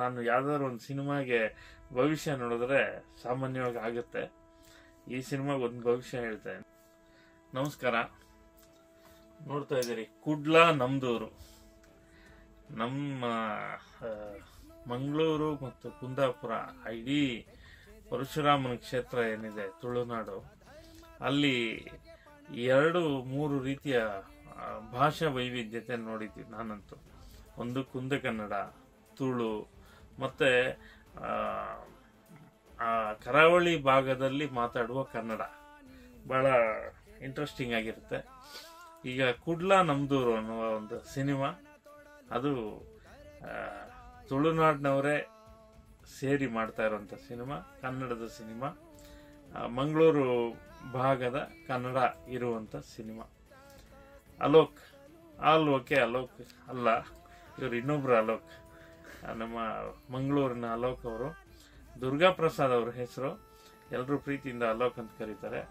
ನಾನು ಯಾವ್ದಾದ್ರು ಒಂದು ಸಿನಿಮಾಗೆ ಭವಿಷ್ಯ ನೋಡಿದ್ರೆ ಸಾಮಾನ್ಯವಾಗಿ ಆಗುತ್ತೆ. ಈ ಸಿನಿಮಾಗೆ ಒಂದು ಭವಿಷ್ಯ ಹೇಳ್ತೇನೆ. ನಮಸ್ಕಾರ, ನೋಡ್ತಾ ಇದ್ದೀರಿ ಕುಡ್ಲ ನಮ್ದೂರು. ನಮ್ಮ ಮಂಗಳೂರು ಮತ್ತು ಕುಂದಾಪುರ, ಇಡೀ ಪರಶುರಾಮನ ಕ್ಷೇತ್ರ ಏನಿದೆ ತುಳುನಾಡು, ಅಲ್ಲಿ 2-3 ರೀತಿಯ ಭಾಷಾ ವೈವಿಧ್ಯತೆ ನೋಡಿದ್ವಿ ನಾನಂತೂ. ಒಂದು ಕುಂದ ಕನ್ನಡ, ತುಳು, ಮತ್ತೆ ಕರಾವಳಿ ಭಾಗದಲ್ಲಿ ಮಾತಾಡುವ ಕನ್ನಡ. ಬಹಳ ಇಂಟ್ರೆಸ್ಟಿಂಗ್ ಆಗಿರುತ್ತೆ. ಈಗ ಕುಡ್ಲ ನಮ್ದೂರು ಅನ್ನುವ ಒಂದು ಸಿನಿಮಾ, ಅದು ತುಳುನಾಡಿನವರೇ ಸೇರಿ ಮಾಡ್ತಾ ಇರುವಂತ ಸಿನಿಮಾ, ಕನ್ನಡದ ಸಿನಿಮಾ, ಮಂಗಳೂರು ಭಾಗದ ಕನ್ನಡ ಇರುವಂತ ಸಿನಿಮಾ. ಅಲೋಕ್ ಅಲ್ಲ, ಇವರು ಇನ್ನೊಬ್ರು ಅಲೋಕ್, ನಮ್ಮ ಮಂಗಳೂರಿನ ಅಲೋಕ್ ಅವರು. ದುರ್ಗಾ ಪ್ರಸಾದ್ ಅವ್ರ ಹೆಸರು, ಎಲ್ಲರೂ ಪ್ರೀತಿಯಿಂದ ಅಲೋಕ್ ಅಂತ ಕರೀತಾರೆ.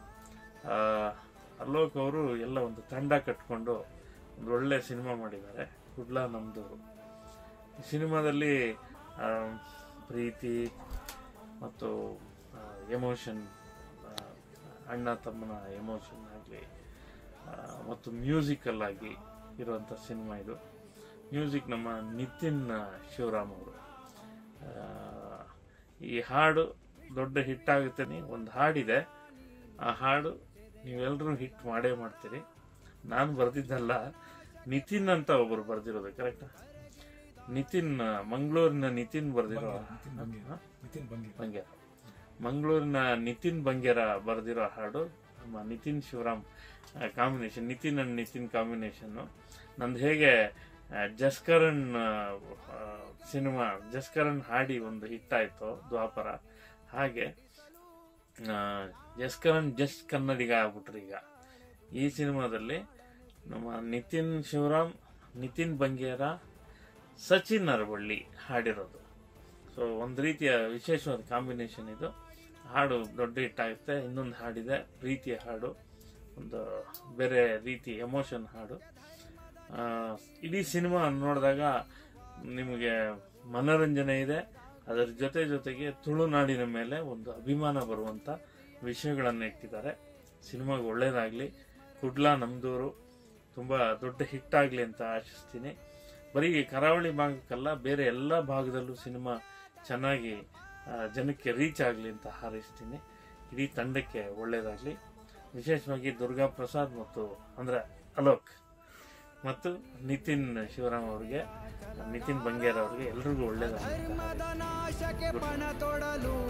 ಅಲೋಕ್ ಅವರು ಎಲ್ಲ ಒಂದು ತಂಡ ಕಟ್ಕೊಂಡು ಒಂದು ಒಳ್ಳೆ ಸಿನಿಮಾ ಮಾಡಿದ್ದಾರೆ, ಕುಡ್ಲ ನಮ್ದೂರು. ಈ ಸಿನಿಮಾದಲ್ಲಿ ಪ್ರೀತಿ ಮತ್ತು ಎಮೋಷನ್, ಅಣ್ಣ ತಮ್ಮನ ಎಮೋಷನ್ ಆಗಲಿ, ಮತ್ತು ಮ್ಯೂಸಿಕಲ್ ಆಗಿ ಇರುವಂಥ ಸಿನಿಮಾ ಇದು. ಮ್ಯೂಸಿಕ್ ನಮ್ಮ ನಿತಿನ್ ಶಿವರಾಮ್ ಅವರು. ಈ ಹಾಡು ದೊಡ್ಡ ಹಿಟ್ ಆಗುತ್ತೆ. ಒಂದು ಹಾಡಿದೆ, ಆ ಹಾಡು ನೀವೆಲ್ಲರೂ ಹಿಟ್ ಮಾಡೇ ಮಾಡ್ತೀರಿ. ನಾನು ಬರ್ದಿದ್ದಲ್ಲ, ನಿತಿನ್ ಅಂತ ಒಬ್ಬರು ಬರ್ದಿರೋದು. ಕರೆಕ್ಟಾ? ನಿತಿನ್, ಮಂಗಳೂರಿನ ನಿತಿನ್ ಬರ್ದಿರೋ, ಬಂಗೇರ, ಮಂಗಳೂರಿನ ನಿತಿನ್ ಬಂಗೇರ ಬರ್ದಿರೋ ಹಾಡು. ನಮ್ಮ Nitin Shivaram combination, Nitin and Nitin combination. ನಂದು ಹೇಗೆ ಜಸ್ಕರಣ್ ಸಿನಿಮಾ, ಜಸ್ಕರಣ್ ಹಾಡಿ ಒಂದು ಹಿಟ್ ಆಯ್ತು ದ್ವಾಪರ, ಹಾಗೆ ಜಸ್ಕರಣ್ ಜಸ್ಟ್ ಕನ್ನಡಿಗ ಆಗ್ಬಿಟ್ರು ಈಗ. ಈ ಸಿನಿಮಾದಲ್ಲಿ ನಮ್ಮ ನಿತಿನ್ ಶಿವರಾಮ್, ನಿತಿನ್ ಬಂಗೇರ, ಸಚಿನ್ ಅರವಳ್ಳಿ ಹಾಡಿರೋದು. ಸೊ ಒಂದು ರೀತಿಯ ವಿಶೇಷವಾದ ಕಾಂಬಿನೇಷನ್ ಇದು. ಹಾಡು ದೊಡ್ಡ ಹಿಟ್ ಆಗುತ್ತೆ. ಇನ್ನೊಂದು ಹಾಡಿದೆ, ಪ್ರೀತಿಯ ಹಾಡು, ಒಂದು ಬೇರೆ ರೀತಿ ಎಮೋಷನ್ ಹಾಡು. ಇಡೀ ಸಿನಿಮಾ ನೋಡಿದಾಗ ನಿಮಗೆ ಮನೋರಂಜನೆ ಇದೆ, ಅದರ ಜೊತೆಗೆ ತುಳುನಾಡಿನ ಮೇಲೆ ಒಂದು ಅಭಿಮಾನ ಬರುವಂತ ವಿಷಯಗಳನ್ನು ಇಟ್ಟಿದ್ದಾರೆ. ಸಿನಿಮಾಗೆ ಒಳ್ಳೇದಾಗ್ಲಿ, ಕುಡ್ಲ ನಮ್ದೂರು ತುಂಬಾ ದೊಡ್ಡ ಹಿಟ್ ಆಗ್ಲಿ ಅಂತ ಆಶಿಸ್ತೀನಿ. ಬರೀ ಕರಾವಳಿ ಭಾಗಕ್ಕಲ್ಲ, ಬೇರೆ ಎಲ್ಲ ಭಾಗದಲ್ಲೂ ಸಿನಿಮಾ ಚೆನ್ನಾಗಿ ಜನಕ್ಕೆ ರೀಚ್ ಆಗಲಿ ಅಂತ ಹಾರೈಸ್ತೀನಿ. ಇಡೀ ತಂಡಕ್ಕೆ ಒಳ್ಳೇದಾಗ್ಲಿ. ವಿಶೇಷವಾಗಿ ದುರ್ಗಾ ಪ್ರಸಾದ್ ಮತ್ತು ಅಂದ್ರೆ ಅಲೋಕ್ ಮತ್ತು ನಿತಿನ್ ಶಿವರಾಮ್ ಅವರಿಗೆ, ನಿತಿನ್ ಬಂಗೇರ ಅವರಿಗೆ ಎಲ್ರಿಗೂ ಒಳ್ಳೇದಾಗಲಿ ಅಂತ ಹಾರೈಸ್ತೀನಿ.